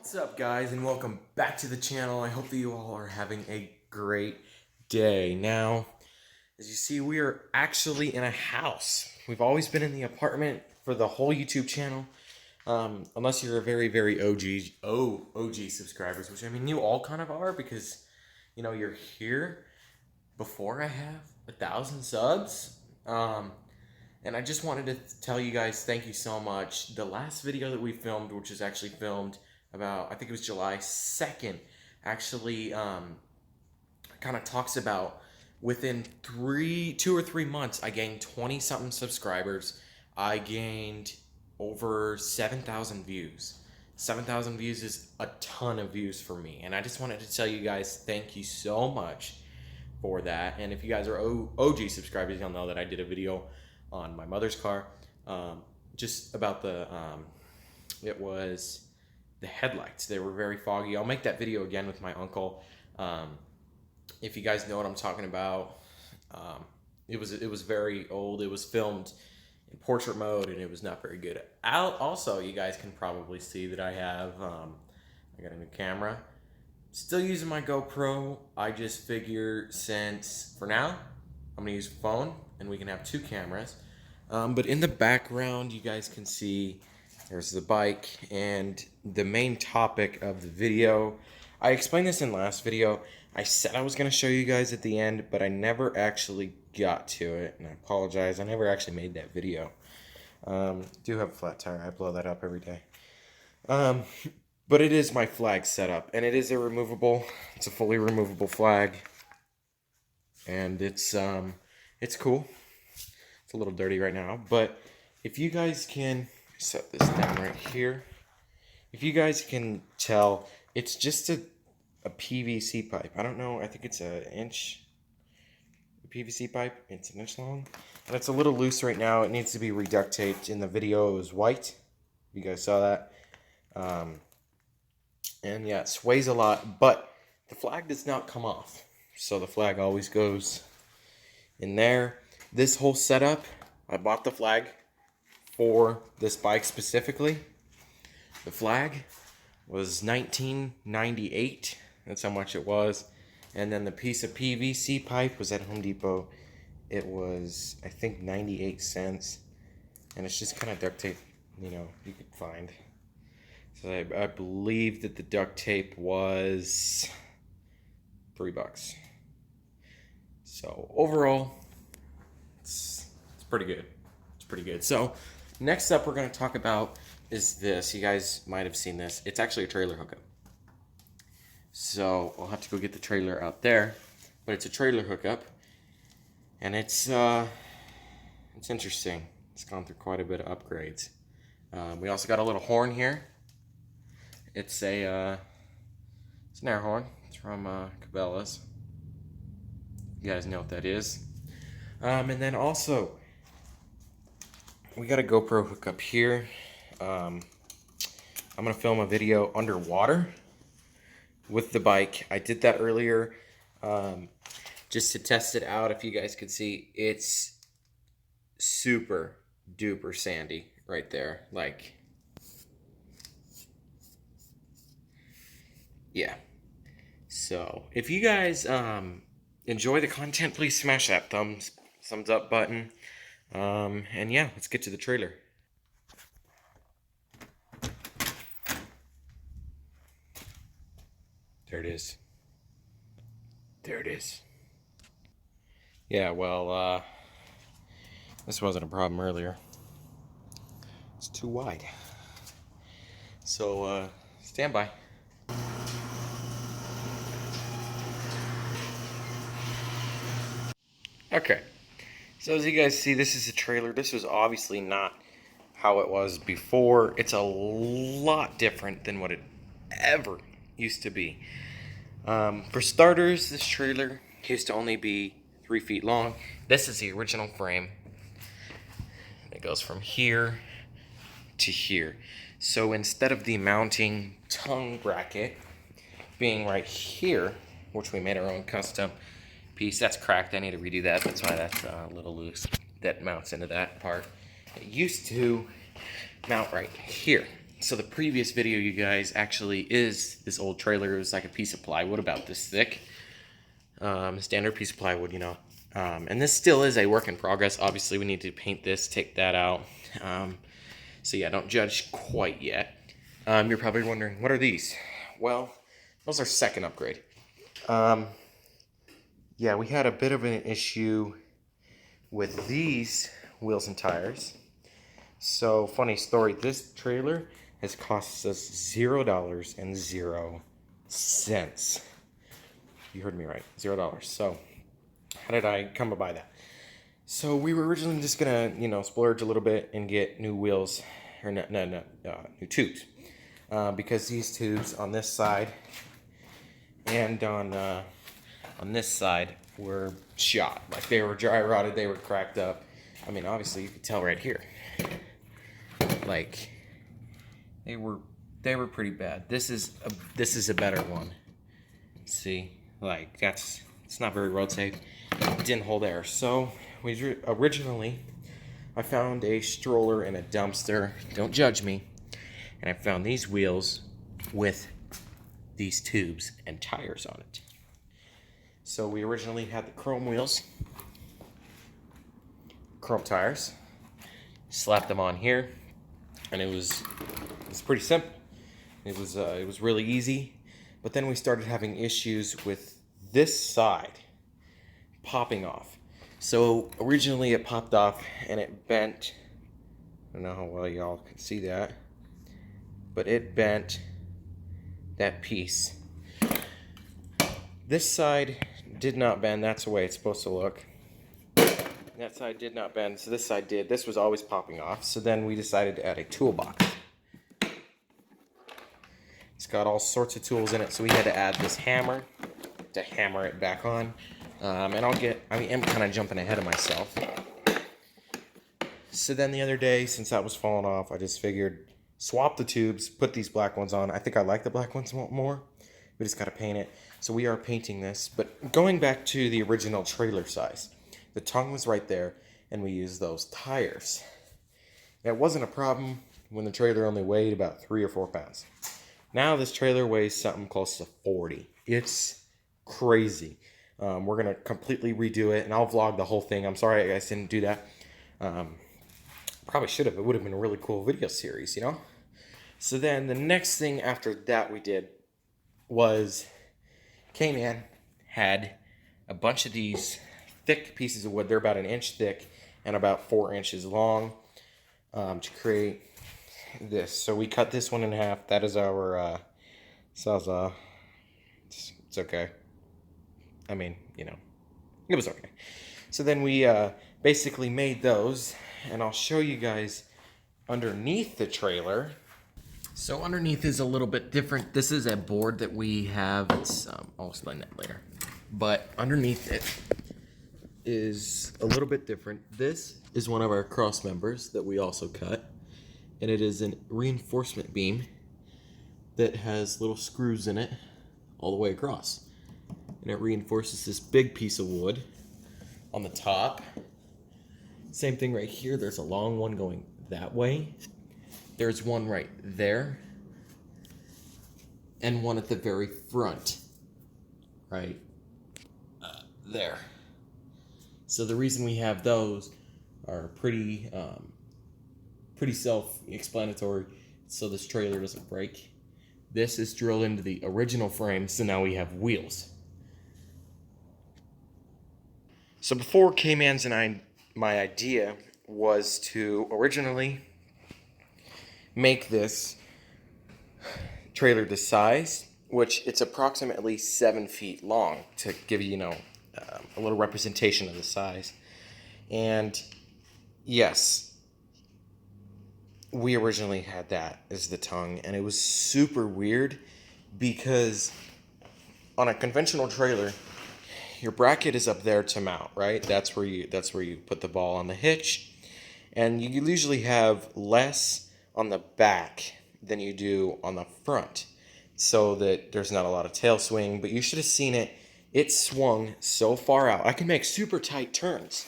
What's up, guys, and welcome back to the channel. I hope that you all are having a great day. Now, as you see, we are actually in a house. We've always been in the apartment for the whole YouTube channel, unless you're a very OG subscribers, which I mean you all kind of are because you're here before I have 1,000 subs. And I just wanted to tell you guys thank you so much. The last video that we filmed, which was actually filmed about, I think it was July 2nd, actually kind of talks about within 2 or 3 months, I gained 20-something subscribers. I gained over 7,000 views. 7,000 views is a ton of views for me. And I just wanted to tell you guys thank you so much for that. And if you guys are OG subscribers, you'll know that I did a video on my mother's car, just about it was the headlights. They were very foggy. I'll make that video again with my uncle. If you guys know what I'm talking about, it was very old. It was filmed in portrait mode, and it was not very good. Also, you guys can probably see that I have, I got a new camera. Still using my GoPro. I just figure since, for now, I'm gonna use a phone, and we can have 2 cameras. But in the background, you guys can see there's the bike and the main topic of the video. I explained this in last video. I said I was going to show you guys at the end, but I never actually got to it, and I apologize. I never actually made that video. Do have a flat tire. I blow that up every day. But it is my flag setup, and it is a fully removable flag, and it's cool. It's a little dirty right now, but if you guys can set this down right here, if you guys can tell, it's just a PVC pipe. I don't know, I think it's an inch PVC pipe. It's an inch long, and it's a little loose right now. It needs to be reduct taped. In the video, it was white. You guys saw that. And yeah, it sways a lot, but the flag does not come off. So the flag always goes in there. This whole setup, I bought the flag for this bike specifically. The flag was $19.98. That's how much it was. And then the piece of PVC pipe was at Home Depot. It was, I think, 98 cents. And it's just kind of duct tape, you could find. So I believe that the duct tape was $3. So overall, it's pretty good. It's pretty good. So next up we're going to talk about is this. You guys might have seen this. It's actually a trailer hookup. So I'll have to go get the trailer out there, but it's a trailer hookup, and it's interesting. It's gone through quite a bit of upgrades. We also got a little horn here. It's an air horn. It's from Cabela's. You guys know what that is. And then also, we got a GoPro hookup here. I'm going to film a video underwater with the bike. I did that earlier just to test it out. If you guys could see, it's super duper sandy right there. Like, yeah. So, if you guys enjoy the content, please smash that thumbs up button. And yeah, let's get to the trailer. There it is. There it is. Yeah, well, this wasn't a problem earlier. It's too wide. So, stand by. Okay. So as you guys see, this is a trailer. This was obviously not how it was before. It's a lot different than what it ever used to be. For starters, this trailer used to only be 3 feet long. This is the original frame. It goes from here to here. So instead of the mounting tongue bracket being right here, which we made our own custom piece, that's cracked. I need to redo that. That's why that's a little loose. That mounts into that part. It used to mount right here. So the previous video, you guys, actually is this old trailer. It was like a piece of plywood about this thick. Standard piece of plywood, you know. And this still is a work in progress. Obviously, we need to paint this, take that out. So yeah, don't judge quite yet. You're probably wondering, what are these? Well, those are second upgrade. Yeah, we had a bit of an issue with these wheels and tires. So, funny story, this trailer has cost us $0.00. You heard me right, $0. So, how did I come to buy that? So, we were originally just gonna, splurge a little bit and get new wheels, or new tubes. Because these tubes on this side and on this side were shot. Like, they were dry rotted, they were cracked up. I mean, obviously, you can tell right here. Like, they were pretty bad. This is a better one. See, like, it's not very road safe. It didn't hold air. So originally I found a stroller in a dumpster. Don't judge me. And I found these wheels with these tubes and tires on it. So we originally had the chrome wheels, chrome tires, slapped them on here, and it was pretty simple. It was really easy. But then we started having issues with this side popping off. So originally it popped off and it bent. I don't know how well y'all can see that, but it bent that piece. This side did not bend. That's the way it's supposed to look. That side did not bend, so this side did. This was always popping off. So then we decided to add a toolbox. It's got all sorts of tools in it, so we had to add this hammer to hammer it back on. And I'm kind of jumping ahead of myself. So then the other day, since that was falling off, I just figured swap the tubes, put these black ones on. I think I like the black ones more. We just got to paint it. So we are painting this. But going back to the original trailer size, the tongue was right there, and we used those tires. That wasn't a problem when the trailer only weighed about 3 or 4 pounds. Now this trailer weighs something close to 40. It's crazy. We're going to completely redo it, and I'll vlog the whole thing. I'm sorry I guys didn't do that. Probably should have. It would have been a really cool video series, you know? So then the next thing after that we did was K-Man had a bunch of these thick pieces of wood. They're about 1 inch thick and about 4 inches long to create this. So we cut this one in half. That is our Sawzall. It's okay. I mean, it was okay. So then we basically made those, and I'll show you guys underneath the trailer. So underneath is a little bit different. This is a board that we have. I'll explain that later. But underneath it is a little bit different. This is one of our cross members that we also cut. And it is a reinforcement beam that has little screws in it all the way across. And it reinforces this big piece of wood on the top. Same thing right here. There's a long one going that way. There's one right there. And one at the very front. Right there. So the reason we have those are pretty self-explanatory, so this trailer doesn't break. This is drilled into the original frame, so now we have wheels. So before K-Man's and my idea was to originally make this trailer this size, which it's approximately 7 feet long, to give you, a little representation of the size. And yes, we originally had that as the tongue, and it was super weird because on a conventional trailer, your bracket is up there to mount, right? That's where you put the ball on the hitch, and you usually have less on the back than you do on the front, so that there's not a lot of tail swing. But you should have seen it. It swung so far out. I can make super tight turns.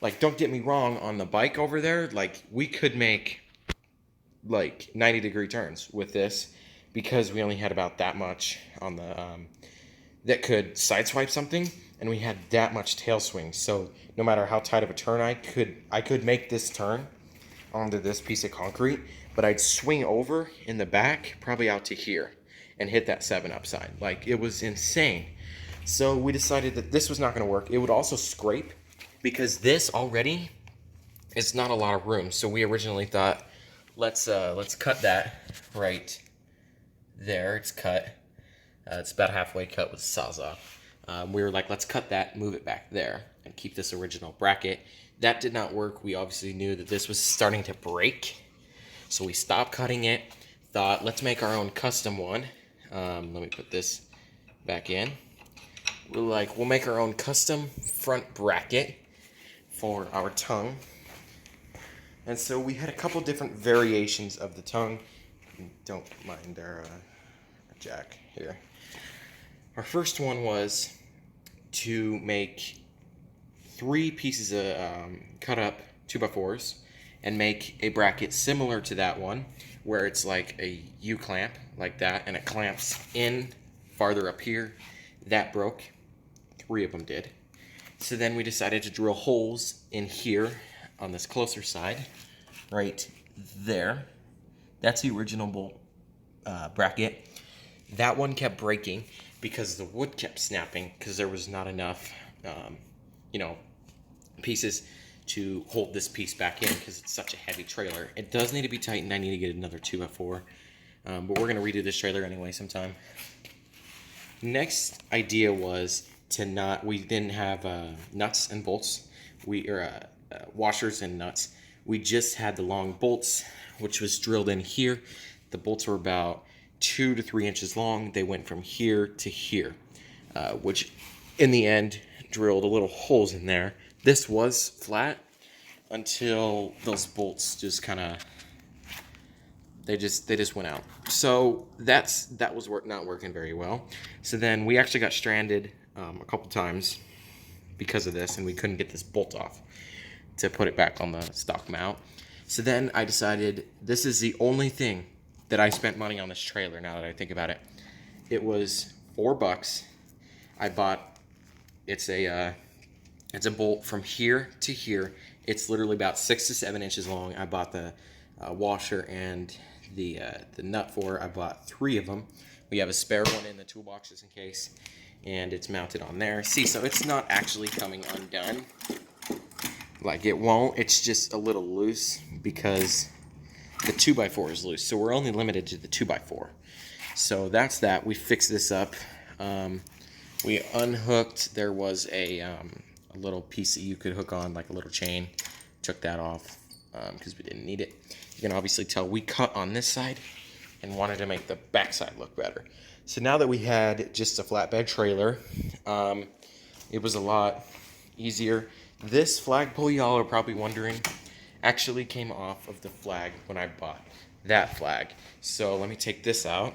Like, don't get me wrong, on the bike over there, like, we could make like 90-degree turns with this because we only had about that much on the that could sideswipe something, and we had that much tail swing. So no matter how tight of a turn I could make this turn onto this piece of concrete, but I'd swing over in the back, probably out to here, and hit that 7 upside. Like, it was insane. So we decided that this was not going to work. It would also scrape because this already is not a lot of room. So we originally thought, let's cut that right there. It's cut. It's about halfway cut with the Sawzall. We were like, let's cut that, move it back there, and keep this original bracket. That did not work. We obviously knew that this was starting to break, so we stopped cutting it. Thought, let's make our own custom one. Let me put this back in. We're like, we'll make our own custom front bracket for our tongue. And so we had a couple different variations of the tongue. Don't mind our jack here. Our first one was to make 3 pieces of cut up 2x4s and make a bracket similar to that one, where it's like a U-clamp like that, and it clamps in farther up here. That broke. 3 of them did. So then we decided to drill holes in here on this closer side, right there. That's the original bolt bracket. That one kept breaking because the wood kept snapping because there was not enough, pieces to hold this piece back in because it's such a heavy trailer. It does need to be tightened. I need to get another 2x4, but we're going to redo this trailer anyway sometime. Next idea was we didn't have nuts and bolts, washers and nuts. We just had the long bolts, which was drilled in here. The bolts were about 2 to 3 inches long. They went from here to here, which in the end drilled a little holes in there. This was flat until those bolts just kind of, they just went out. So that was not working very well. So then we actually got stranded a couple times because of this, and we couldn't get this bolt off to put it back on the stock mount. So then I decided this is the only thing that I spent money on this trailer. Now that I think about it, it was $4. I bought, it's a bolt from here to here. It's literally about 6 to 7 inches long. I bought the washer and the nut for. I bought 3 of them. We have a spare one in the toolbox just in case, and it's mounted on there. See, so it's not actually coming undone. Like, it won't. It's just a little loose because the 2x4 is loose. So we're only limited to the 2x4. So that's that. We fixed this up. We unhooked. There was a little piece that you could hook on, like a little chain. Took that off because we didn't need it. You can obviously tell we cut on this side and wanted to make the back side look better. So now that we had just a flatbed trailer, it was a lot easier. This flagpole, y'all are probably wondering, actually came off of the flag when I bought that flag. So let me take this out.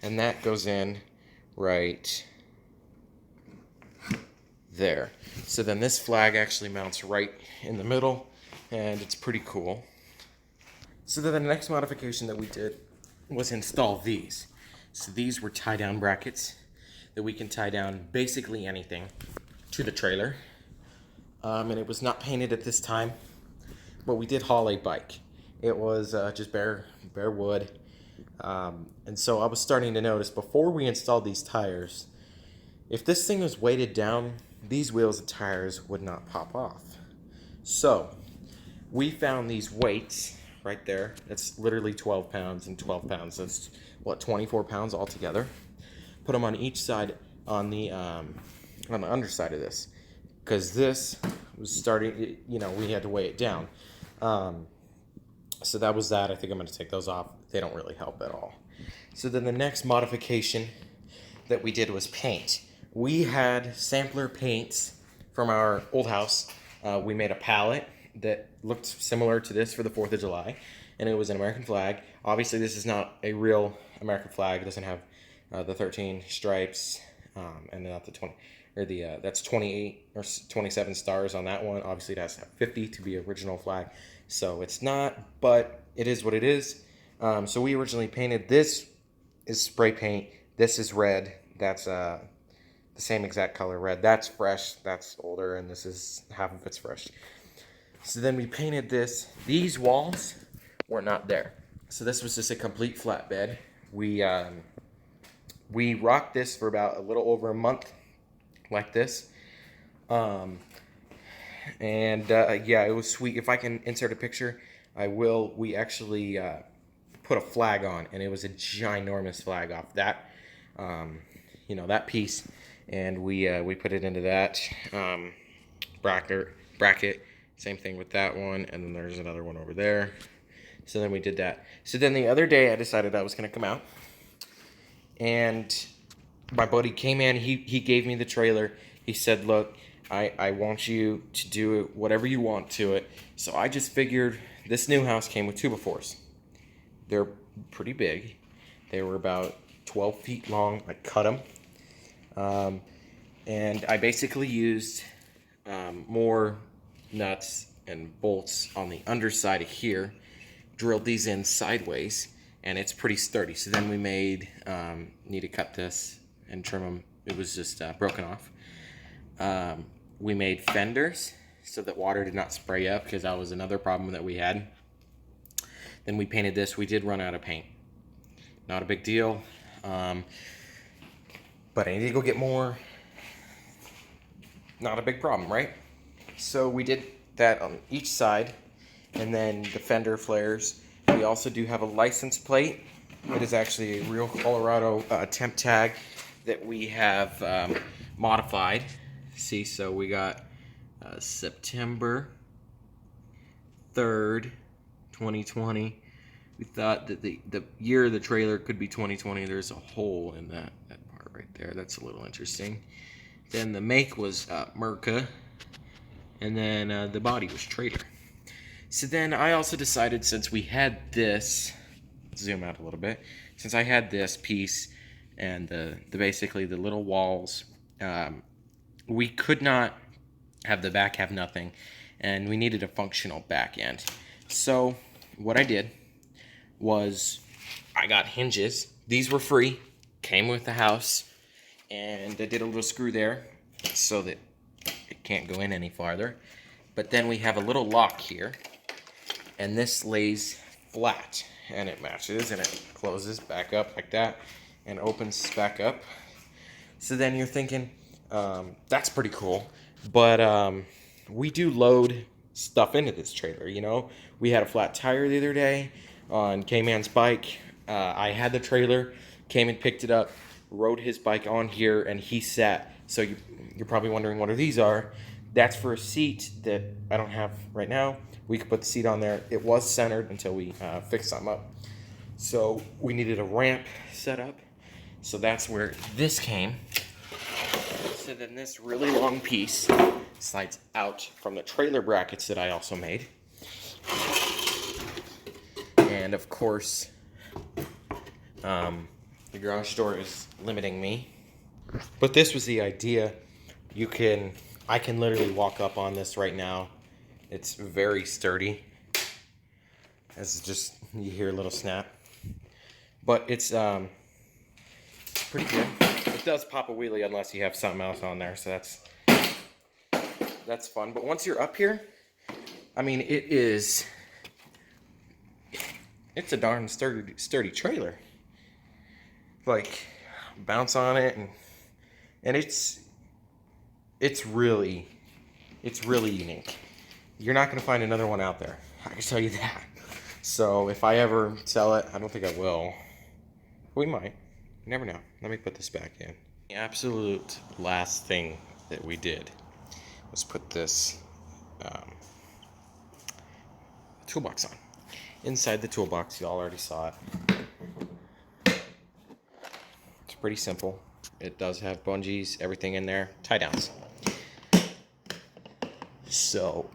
And that goes in right there. So then this flag actually mounts right in the middle, and it's pretty cool. So then the next modification that we did was install these. So these were tie-down brackets that we can tie down basically anything to the trailer. And it was not painted at this time, but we did haul a bike. It was just bare wood. And so I was starting to notice before we installed these tires, if this thing was weighted down, these wheels and tires would not pop off. So we found these weights right there. That's literally 12 pounds and 12 pounds. That's what, 24 pounds altogether. Put them on each side on the underside of this, because this was starting, we had to weigh it down. So that was that. I think I'm going to take those off. They don't really help at all. So then the next modification that we did was paint. We had sampler paints from our old house. We made a palette that looked similar to this for the 4th of July, and it was an American flag. Obviously, this is not a real American flag. It doesn't have the 13 stripes and not the 20 or the that's 28 or 27 stars on that one. Obviously, it has to have 50 to be original flag, so it's not, but it is what it is. So we originally painted this is spray paint. This is red. That's the same exact color red. That's fresh. That's older, and this is half of it's fresh. So then we painted this. These walls were not there. So this was just a complete flatbed. We rocked this for about a little over a month, like this. Yeah, it was sweet. If I can insert a picture, I will. We actually put a flag on, and it was a ginormous flag off that, that piece, and we put it into that bracket. Same thing with that one, and then there's another one over there. So then we did that. So then the other day I decided I was going to come out, and my buddy came in. He gave me the trailer. He said, look, I want you to do whatever you want to it. So I just figured this new house came with 2x4s. They're pretty big. They were about 12 feet long. I cut them. And I basically used more nuts and bolts on the underside of here, drilled these in sideways, and it's pretty sturdy. So then we need to cut this and trim them. It was just broken off. We made fenders so that water did not spray up, because that was another problem that we had. Then we painted this. We did run out of paint. Not a big deal, but I need to go get more. Not a big problem, right? So we did that on each side, and then the fender flares. We also do have a license plate. It is actually a real Colorado temp tag that we have modified. See, so we got September 3rd, 2020. We thought that the year of the trailer could be 2020. There's a hole in that part right there. That's a little interesting. Then the make was Merca, and then the body was Trader. So then I also decided, since we had this, zoom out a little bit, since I had this piece and the basically the little walls, we could not have the back have nothing, and we needed a functional back end. So what I did was I got hinges. These were free, came with the house, and I did a little screw there so that it can't go in any farther. But then we have a little lock here, and this lays flat, and it matches, and it closes back up like that and opens back up. So then you're thinking, that's pretty cool, but we do load stuff into this trailer. We had a flat tire the other day on K-Man's bike. I had the trailer, came and picked it up, rode his bike on here, and he sat. So you're probably wondering what these are. That's for a seat that I don't have right now. We could put the seat on there. It was centered until we fixed something up. So we needed a ramp set up. So that's where this came. So then this really long piece slides out from the trailer brackets that I also made. And of course, the garage door is limiting me. But this was the idea. I can literally walk up on this right now. It's very sturdy. This is just, you hear a little snap. But it's pretty good. It does pop a wheelie unless you have something else on there, so that's fun. But once you're up here, I mean, it's a darn sturdy trailer. Like, bounce on it, and it's really unique. You're not going to find another one out there, I can tell you that. So if I ever sell it, I don't think I will. We might. You never know. Let me put this back in. The absolute last thing that we did was put this toolbox on. Inside the toolbox, y'all already saw it. It's pretty simple. It does have bungees, everything in there, tie downs. So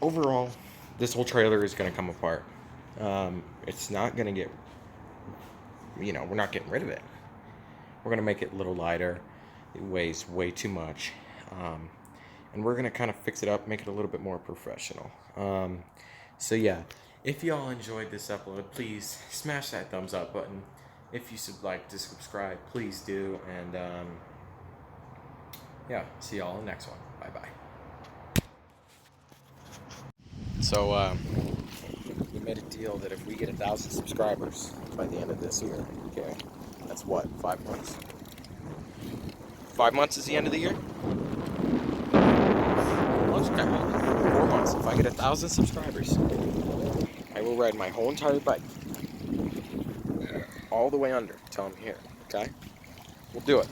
overall, this whole trailer is going to come apart. It's not going to get, we're not getting rid of it. We're going to make it a little lighter. It weighs way too much. And we're going to kind of fix it up, make it a little bit more professional. So yeah, if y'all enjoyed this upload, please smash that thumbs up button. If you would like to subscribe, please do. And yeah, see y'all in the next one. Bye-bye. So we made a deal that if we get 1,000 subscribers by the end of this year, okay, that's what, 5 months? 5 months is the end of the year? 4 months. If I get 1,000 subscribers, I will ride my whole entire bike all the way under till I'm here, okay? We'll do it.